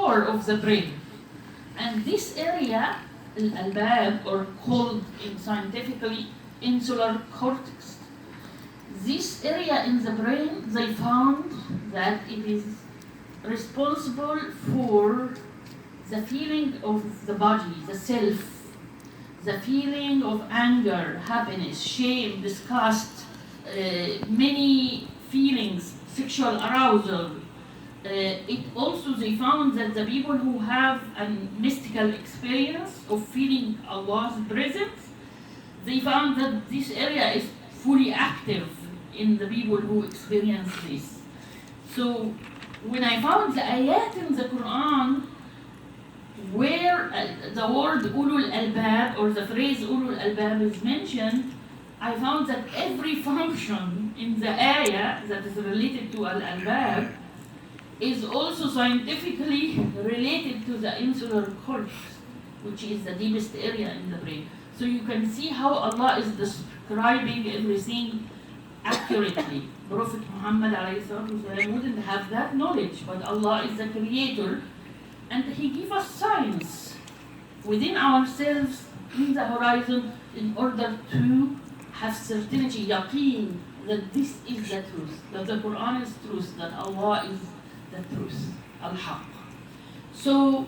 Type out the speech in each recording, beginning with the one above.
core of the brain. And this area, al-albab, or called in scientifically insular cortex, this area in the brain, they found that it is responsible for the feeling of the body, the self, the feeling of anger, happiness, shame, disgust, many feelings, sexual arousal. It also, they found that the people who have a mystical experience of feeling Allah's presence, they found that this area is fully active in the people who experience this. So when I found the ayat in the Quran where the word ulul albab or the phrase ulul albab is mentioned, I found that every function in the ayah that is related to al albab is also scientifically related to the insular cortex, which is the deepest area in the brain. So you can see how Allah is describing everything accurately. Prophet Muhammad ﷺ wouldn't have that knowledge, but Allah is the creator, and He gives us science within ourselves in the horizon in order to have certainty, yaqeen, that this is the truth, that the Quran is truth, that Allah is the truth, al-haq. So,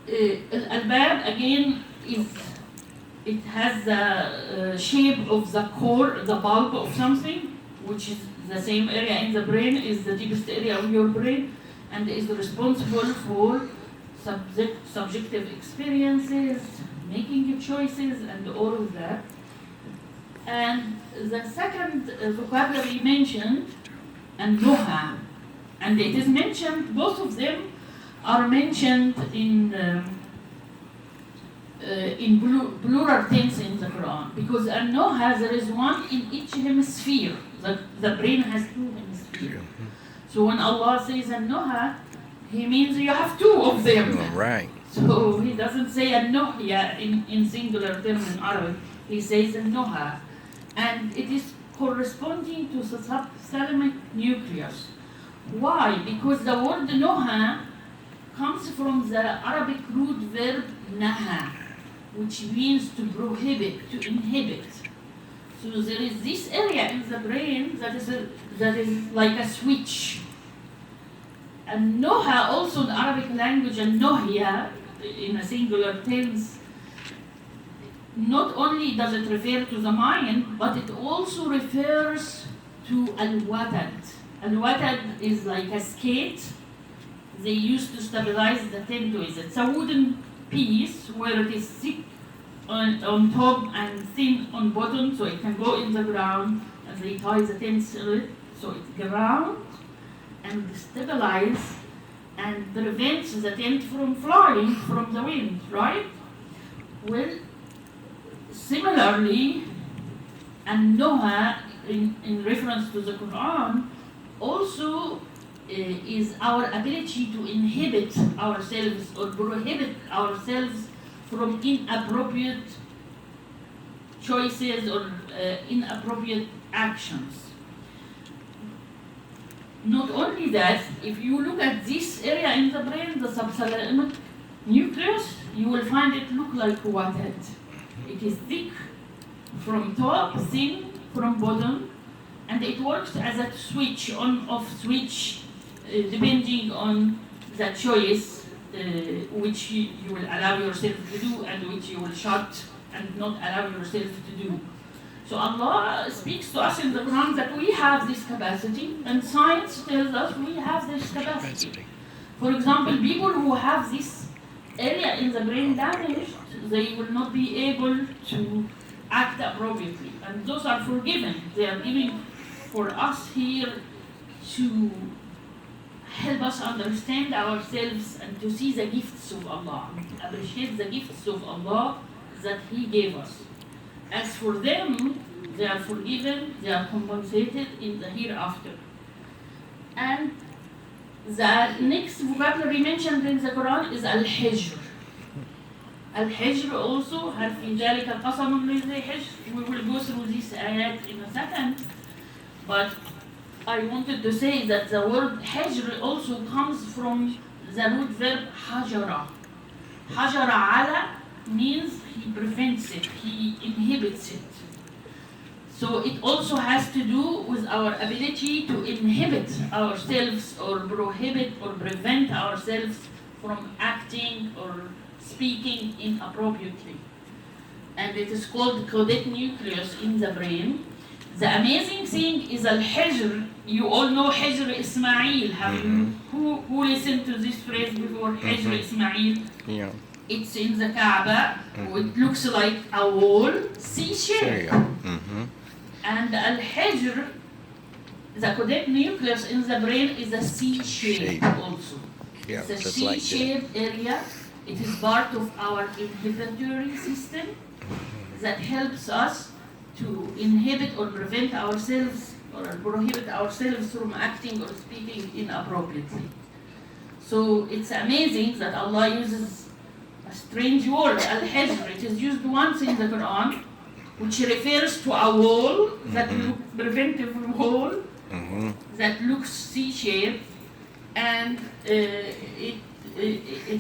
al-albab again it has the shape of the core, the bulb of something, which is the same area in the brain, is the deepest area of your brain, and is responsible for subjective experiences, making choices, and all of that. And the second vocabulary mentioned, an-nuha, and it is mentioned, both of them are mentioned in plural tense in the Quran, because an-nuha, there is one in each hemisphere. The brain has two hemispheres. So when Allah says an-nuha, He means you have two of them. Right. So He doesn't say an-nuhya in singular term in Arabic. He says an-nuha. And it is corresponding to the subthalamic nucleus. Why? Because the word nuha comes from the Arabic root verb naha, which means to prohibit, to inhibit. So there is this area in the brain that is like a switch. And noha, also in Arabic language, and nohya in a singular tense, not only does it refer to the mind, but it also refers to al-watad. Al-watad is like a skate they used to stabilize the tent with. It's a wooden piece where it is thick on top and thin on bottom, so it can go in the ground, and they tie the tent to it, so it ground and stabilize and prevents the tent from flying from the wind, right? Well, similarly, and Noah, in reference to the Quran, also is our ability to inhibit ourselves or prohibit ourselves from inappropriate choices or inappropriate actions. Not only that, if you look at this area in the brain, the subthalamic nucleus, you will find it look like watad. It is thick from top, thin from bottom, and it works as a switch, on-off switch, depending on the choice which you will allow yourself to do and which you will shut and not allow yourself to do. So Allah speaks to us in the Quran that we have this capacity, and science tells us we have this capacity. For example, people who have this area in the brain damaged, they will not be able to act appropriately, and those are forgiven. They are giving for us here to help us understand ourselves and to see the gifts of Allah, appreciate the gifts of Allah that He gave us. As for them, they are forgiven, they are compensated in the hereafter. And the next vocabulary mentioned in the Quran is al-hijr. Al-hijr also, هل في ذلك قسم لذي حجر. We will go through this ayat in a second, but I wanted to say that the word hijr also comes from the root verb hajara. Hajara ala means he prevents it, he inhibits it. So it also has to do with our ability to inhibit ourselves or prohibit or prevent ourselves from acting or speaking inappropriately. And it is called caudate nucleus in the brain. The amazing thing is al-hijr. You all know Hijr Ismail. Who listened to this phrase before? Hijr Ismail. Yeah. It's in the Kaaba. It looks like a wall, C-shape. And al-hijr, the caudate nucleus in the brain is a C-shape also. Yeah, It's a just like C-shaped area. It is part of our inhibitory system that helps us to inhibit or prevent ourselves or prohibit ourselves from acting or speaking inappropriately. So it's amazing that Allah uses a strange word, al-hijr. It is used once in the Quran, which refers to a wall that looks preventive wall that looks C-shaped, and it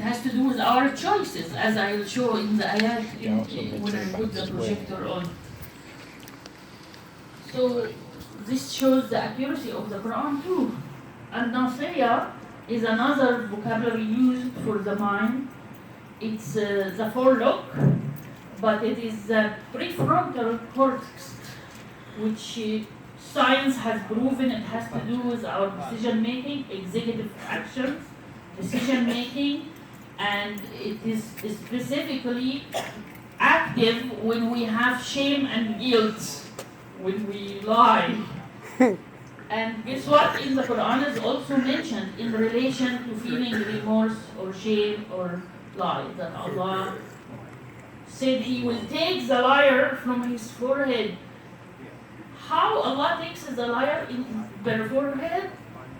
has to do with our choices, as I will show in the ayat when I put the projector on. So this shows the accuracy of the Quran too. Al-Nasiya is another vocabulary used for the mind. It's the forelock, but it is the prefrontal cortex, which science has proven it has to do with our decision making, executive actions, decision making, and it is specifically active when we have shame and guilt, when we lie. And guess what? In the Quran is also mentioned in relation to feeling remorse or shame or lie, that Allah said He will take the liar from his forehead. How Allah takes the liar in their forehead?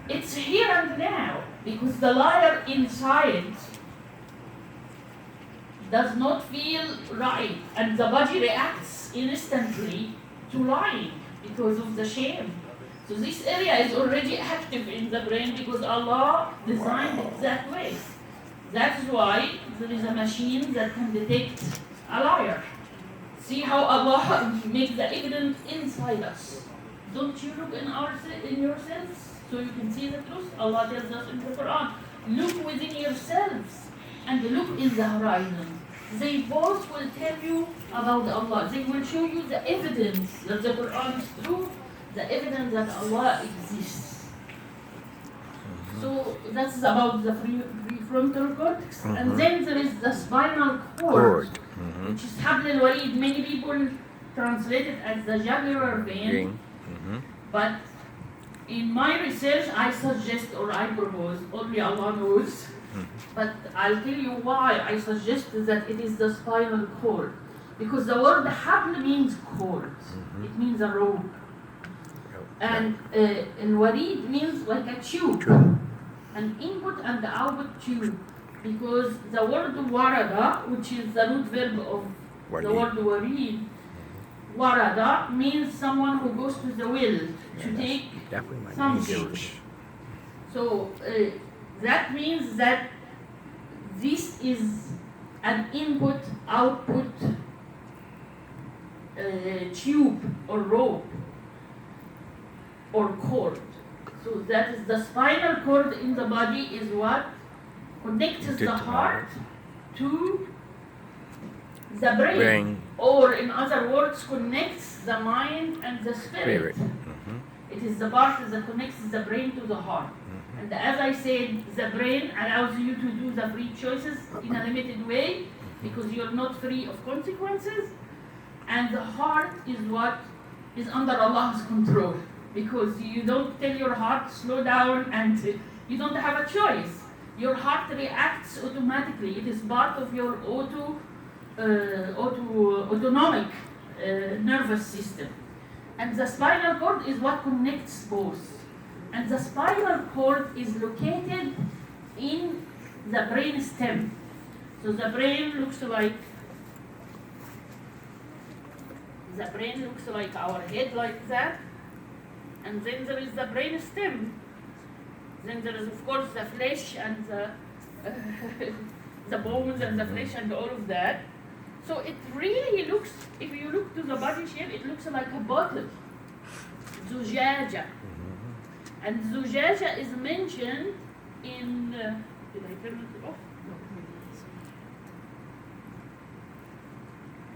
It's here and now, because the liar inside does not feel right, and the body reacts instantly to lying because of the shame. So this area is already active in the brain because Allah designed it that way. That's why there is a machine that can detect a liar. See how Allah makes the evidence inside us. Don't you look in yourselves so you can see the truth? Allah tells us in the Quran, look within yourselves and look in the horizon. They both will tell you about Allah. They will show you the evidence that the Quran is true, the evidence that Allah exists. So that's about the prefrontal cortex. And then there is the spinal cord, which is Habl al-Warid. Many people translate it as the jugular vein. But in my research, I suggest or I propose, only Allah knows, but I'll tell you why I suggest that it is the spinal cord. Because the word habl means cord. It means a rope. And al-warid means like a tube. An input and the output tube. Because the word warada, which is the root verb of the word warid, warada means someone who goes to the well to take something. So that means that this is an input-output tube or rope or cord. So that is the spinal cord in the body is what connects the heart to the brain. Or in other words, connects the mind and the spirit. It is the part that connects the brain to the heart. And as I said, the brain allows you to do the free choices in a limited way because you're not free of consequences. And the heart is what is under Allah's control because you don't tell your heart slow down and you don't have a choice. Your heart reacts automatically. It is part of your autonomic nervous system. And the spinal cord is what connects both. And the spinal cord is located in the brain stem. So the brain looks like our head like that. And then there is the brain stem. Then there is of course the flesh and the the bones and the flesh and all of that. So it really looks, if you look to the body shape, it looks like a bottle. Zujaja. And zujaja is mentioned in, did I turn it off? No.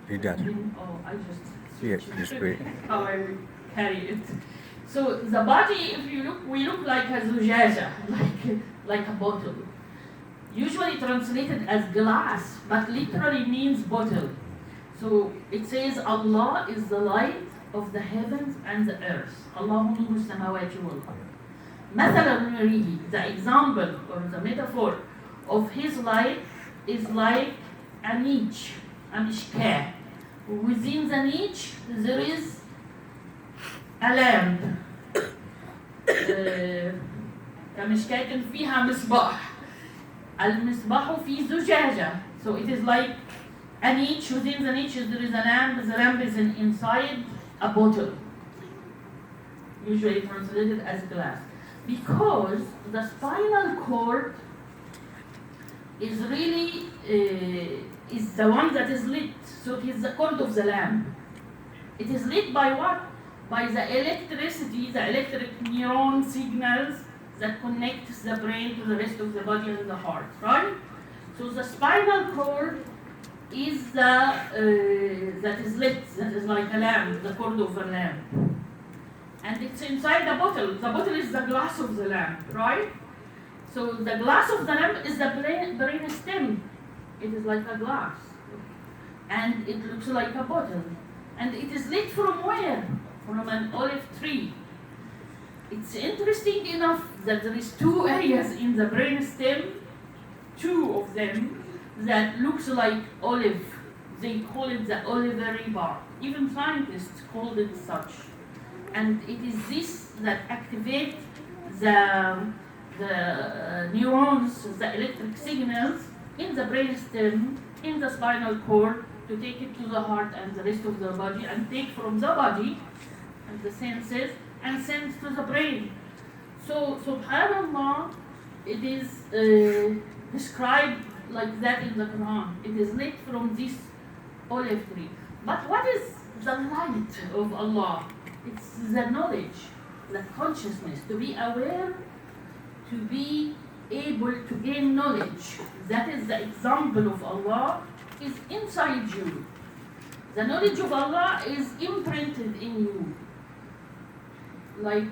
He does. Oh, I just Yes, switched just wait. how I will carry it. So the body, if you look, we look like a zujaja, like a bottle. Usually translated as glass, but literally means bottle. So it says Allah is the light of the heavens and the earth. Allahu nuru samawati wal ard. مثلا نوريه, the example or the metaphor of his light is like a niche, a mishkah. Within the niche there is a lamp. كمشكاة فيها مصباح. المصباح فيه زجاجة. So it is like a niche. Within the niche there is a lamp. The lamp is inside a bottle, usually translated as glass. Because the spinal cord is really is the one that is lit. So it is the cord of the lamp. It is lit by what? By the electricity, the electric neuron signals that connects the brain to the rest of the body and the heart, right? So the spinal cord is the that is lit, that is like a lamp, the cord of a lamp. And it's inside the bottle. The bottle is the glass of the lamp, right? So the glass of the lamp is the brain stem. It is like a glass. And it looks like a bottle. And it is lit from where? From an olive tree. It's interesting enough that there is two areas in the brain stem, two of them, that looks like olive. They call it the olivary bark. Even scientists call it such. And it is this that activates the neurons, the electric signals in the brain stem, in the spinal cord, to take it to the heart and the rest of the body, and take from the body and the senses and send to the brain. So, subhanAllah, it is described like that in the Quran. It is lit from this olive tree. But what is the light of Allah? It's the knowledge, the consciousness, to be aware, to be able to gain knowledge. That is the example of Allah, is inside you. The knowledge of Allah is imprinted in you. Like,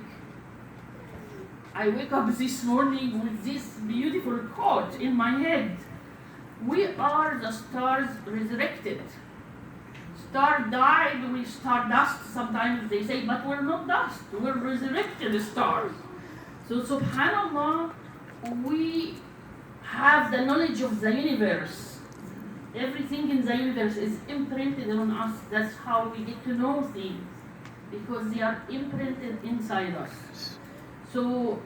I wake up this morning with this beautiful quote in my head. We are the stars resurrected. Star died with stardust, sometimes they say, but we're not dust, we're resurrected stars. So subhanAllah, we have the knowledge of the universe. Everything in the universe is imprinted on us. That's how we get to know things, because they are imprinted inside us. So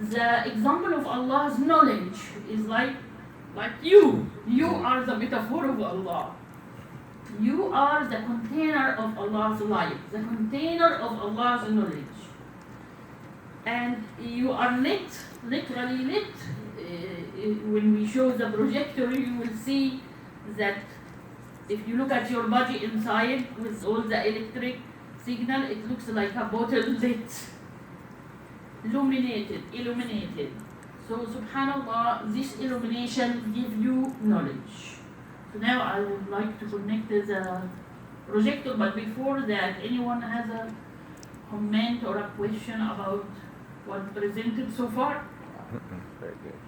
the example of Allah's knowledge is like you. You are the metaphor of Allah. You are the container of Allah's light, the container of Allah's knowledge. And you are lit, literally lit. When we show the projector, you will see that if you look at your body inside with all the electric signal, it looks like a bottle lit, illuminated. So subhanAllah, this illumination gives you knowledge. So now I would like to connect the projector, but before that, anyone has a comment or a question about what presented so far? Very good.